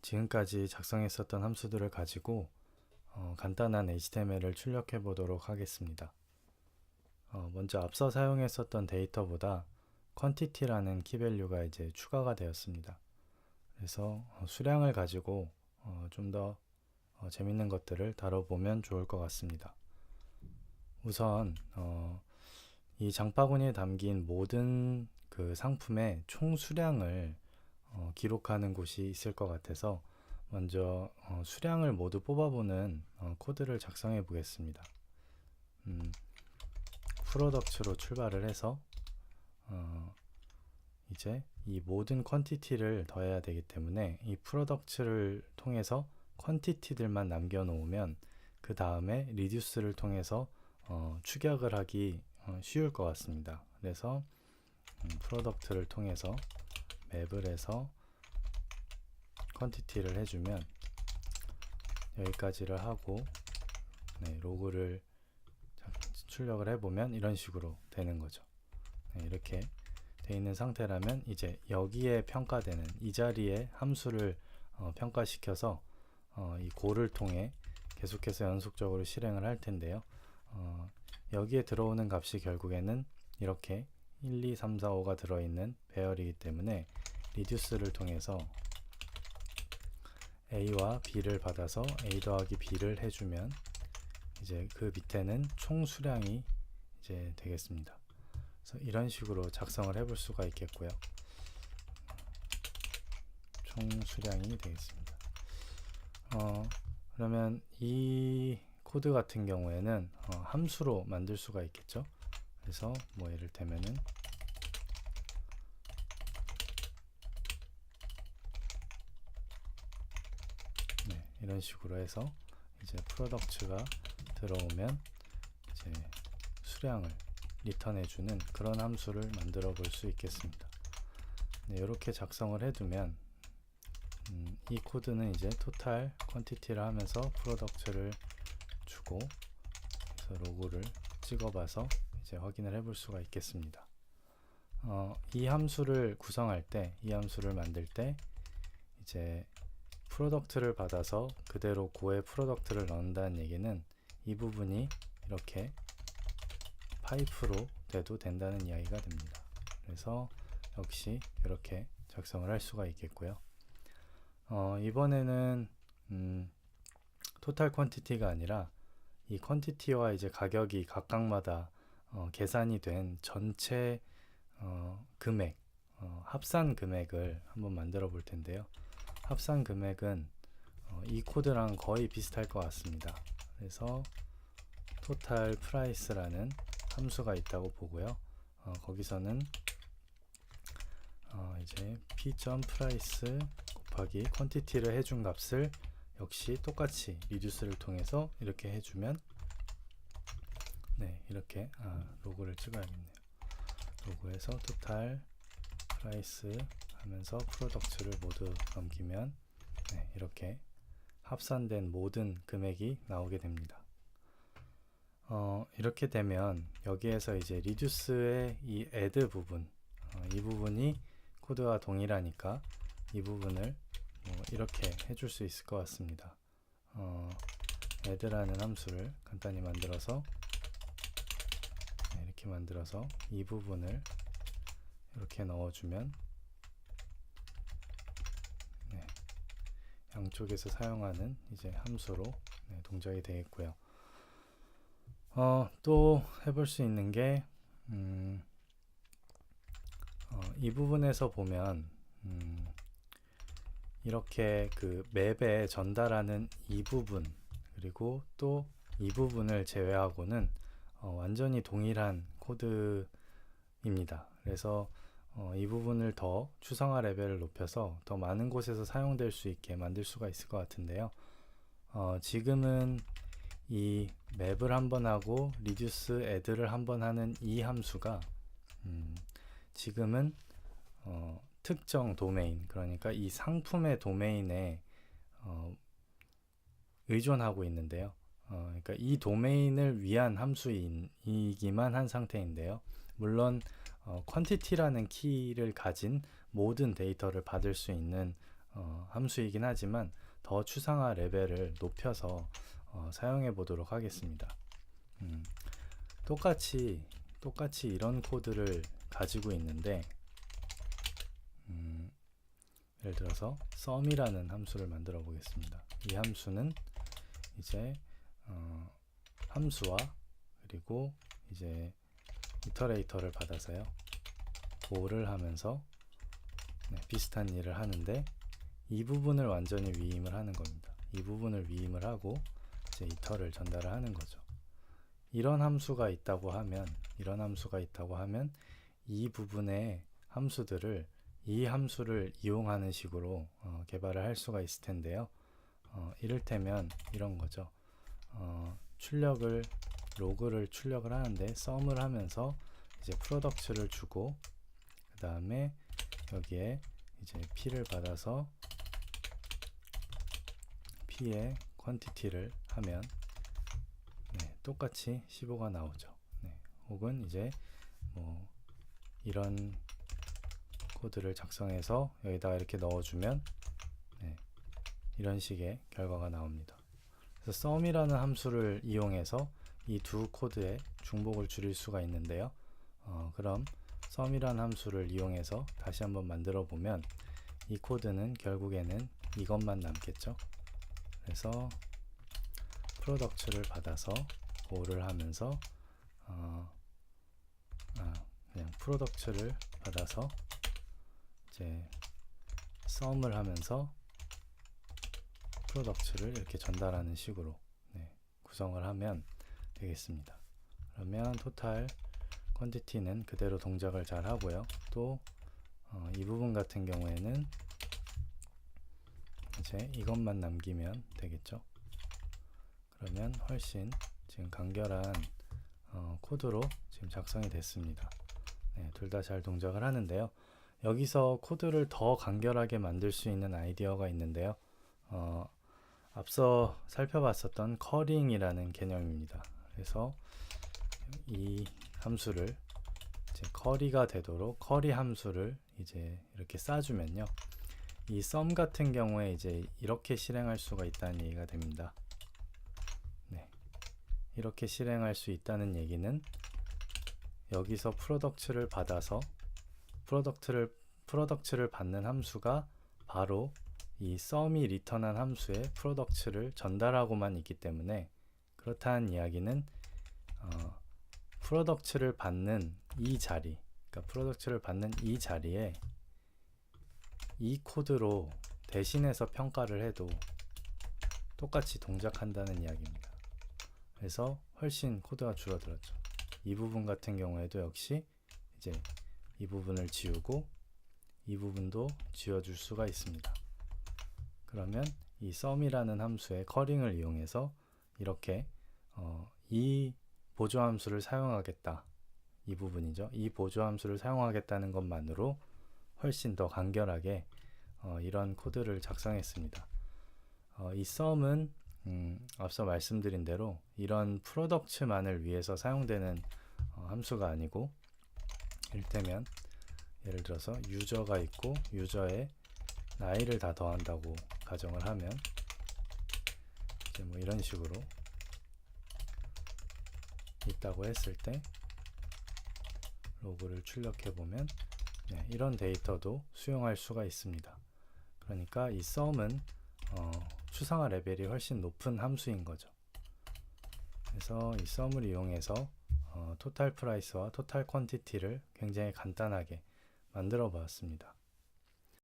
지금까지 작성했었던 함수들을 가지고 간단한 HTML을 출력해 보도록 하겠습니다. 먼저 앞서 사용했었던 데이터보다 quantity라는 키밸류가 이제 추가가 되었습니다. 그래서 수량을 가지고 좀 더 재밌는 것들을 다뤄보면 좋을 것 같습니다. 우선 이 장바구니에 담긴 모든 그 상품의 총 수량을 기록하는 곳이 있을 것 같아서 먼저 수량을 모두 뽑아보는 코드를 작성해 보겠습니다. 프로덕트로 출발을 해서 이제 이 모든 퀀티티를 더해야 되기 때문에 이 프로덕트를 통해서 퀀티티들만 남겨 놓으면 그 다음에 리듀스를 통해서 추격을 하기 쉬울 것 같습니다. 그래서 프로덕트를 통해서 맵을 해서 퀀티티를 해주면 여기까지를 하고 로그를 출력을 해보면 이런 식으로 되는 거죠. 이렇게 돼 있는 상태라면 이제 여기에 평가되는 이 자리에 함수를 평가시켜서 이 고를 통해 계속해서 연속적으로 실행을 할 텐데요. 여기에 들어오는 값이 결국에는 이렇게 1, 2, 3, 4, 5가 들어있는 배열이기 때문에 리듀스를 통해서 A와 B를 받아서 A 더하기 B를 해주면 이제 그 밑에는 총 수량이 이제 되겠습니다. 그래서 이런 식으로 작성을 해볼 수가 있겠고요. 총 수량이 되겠습니다. 그러면 이 코드 같은 경우에는 함수로 만들 수가 있겠죠. 그래서 뭐 예를 들면은 이런 식으로 해서 이제 프로덕트가 들어오면 이제 수량을 리턴해주는 그런 함수를 만들어 볼 수 있겠습니다. 이렇게 작성을 해두면 이 코드는 이제 토탈 퀀티티를 하면서 프로덕트를 주고 그래서 로그를 찍어봐서 이제 확인을 해볼 수가 있겠습니다. 이 함수를 구성할 때, 이 함수를 만들 때 이제 프로덕트를 받아서 그대로 고의 프로덕트를 넣는다는 얘기는 이 부분이 이렇게 파이프로 돼도 된다는 이야기가 됩니다. 그래서 역시 이렇게 작성을 할 수가 있겠고요. 이번에는 토탈 퀀티티가 아니라 이 퀀티티와 이제 가격이 각각마다 계산이 된 전체 금액, 합산 금액을 한번 만들어 볼 텐데요. 합산 금액은 이 코드랑 거의 비슷할 것 같습니다. 그래서 토탈 프라이스라는 함수가 있다고 보고요. 거기서는 이제 p.price 곱하기 퀀티티를 해준 값을 역시 똑같이 리듀스를 통해서 이렇게 해주면 이렇게 로그를 찍어야겠네요. 로그에서 토탈 프라이스 하면서 프로덕트를 모두 넘기면 이렇게 합산된 모든 금액이 나오게 됩니다. 이렇게 되면 여기에서 이제 리듀스의 이 add 부분, 이 부분이 코드와 동일하니까 이 부분을 이렇게 해줄 수 있을 것 같습니다. add라는 함수를 간단히 만들어서 이렇게 만들어서 이 부분을 이렇게 넣어주면 양쪽에서 사용하는 이제 함수로 동작이 되겠고요. 또 해볼 수 있는 게 이 부분에서 보면 이렇게 그 맵에 전달하는 이 부분 그리고 또 이 부분을 제외하고는 완전히 동일한 코드입니다. 그래서 이 부분을 더 추상화 레벨을 높여서 더 많은 곳에서 사용될 수 있게 만들 수가 있을 것 같은데요. 지금은 이 맵을 한번 하고 reduce add를 한번 하는 이 함수가 지금은 특정 도메인, 그러니까 이 상품의 도메인에 의존하고 있는데요. 그러니까 이 도메인을 위한 함수이기만 한 상태인데요. 물론 quantity라는 키를 가진 모든 데이터를 받을 수 있는 함수이긴 하지만 더 추상화 레벨을 높여서 사용해 보도록 하겠습니다. 똑같이 이런 코드를 가지고 있는데 예를 들어서 sum이라는 함수를 만들어 보겠습니다. 이 함수는 이제 함수와 그리고 이제 이터레이터를 받아서요, 고를 하면서 비슷한 일을 하는데 이 부분을 완전히 위임을 하는 겁니다. 이 부분을 위임을 하고 이제 이터를 전달을 하는 거죠. 이런 함수가 있다고 하면 이 부분의 함수들을 이 함수를 이용하는 식으로 개발을 할 수가 있을 텐데요. 이를테면 이런 거죠. 로그를 출력을 하는데 sum을 하면서 이제 product를 주고 그 다음에 여기에 이제 p를 받아서 p의 quantity를 하면 똑같이 15가 나오죠. 혹은 이제 뭐 이런 코드를 작성해서 여기다가 이렇게 넣어주면 이런 식의 결과가 나옵니다. 그래서 sum이라는 함수를 이용해서 이 두 코드의 중복을 줄일 수가 있는데요. 그럼 sum이라는 함수를 이용해서 다시 한번 만들어 보면 이 코드는 결국에는 이것만 남겠죠. 그래서 product를 받아서 고를 하면서 그냥 product를 받아서 이제 sum을 하면서 product를 이렇게 전달하는 식으로 구성을 하면 되겠습니다. 그러면 total quantity는 그대로 동작을 잘 하고요. 또 이 부분 같은 경우에는 이제 이것만 남기면 되겠죠. 그러면 훨씬 지금 간결한 코드로 지금 작성이 됐습니다. 둘 다 잘 동작을 하는데요. 여기서 코드를 더 간결하게 만들 수 있는 아이디어가 있는데요. 앞서 살펴봤었던 커링이라는 개념입니다. 그래서 이 함수를 이제 커리가 되도록 커리 함수를 이제 이렇게 쌓아주면요, 이 sum 같은 경우에 이제 이렇게 실행할 수가 있다는 얘기가 됩니다. 이렇게 실행할 수 있다는 얘기는 여기서 product를 받아서 product를 받는 함수가 바로 이 sum이 리턴한 함수에 product를 전달하고만 있기 때문에, 그렇다는 이야기는 product를 받는 이 자리, 그러니까 product를 받는 이 자리에 이 코드로 대신해서 평가를 해도 똑같이 동작한다는 이야기입니다. 그래서 훨씬 코드가 줄어들었죠. 이 부분 같은 경우에도 역시 이제 이 부분을 지우고 이 부분도 지워줄 수가 있습니다. 그러면 이 sum이라는 함수의 커링을 이용해서 이렇게 이 보조함수를 사용하겠다, 이 부분이죠. 이 보조함수를 사용하겠다는 것만으로 훨씬 더 간결하게 이런 코드를 작성했습니다. 이 sum은 앞서 말씀드린 대로 이런 프로덕트만을 위해서 사용되는 함수가 아니고, 이를테면 예를 들어서 유저가 있고 유저의 나이를 다 더한다고 가정을 하면 이제 뭐 이런 식으로 있다고 했을 때 로그를 출력해 보면 이런 데이터도 수용할 수가 있습니다. 그러니까 이 sum은 추상화 레벨이 훨씬 높은 함수인 거죠. 그래서 이 sum을 이용해서 total price와 total quantity를 굉장히 간단하게 만들어 보았습니다.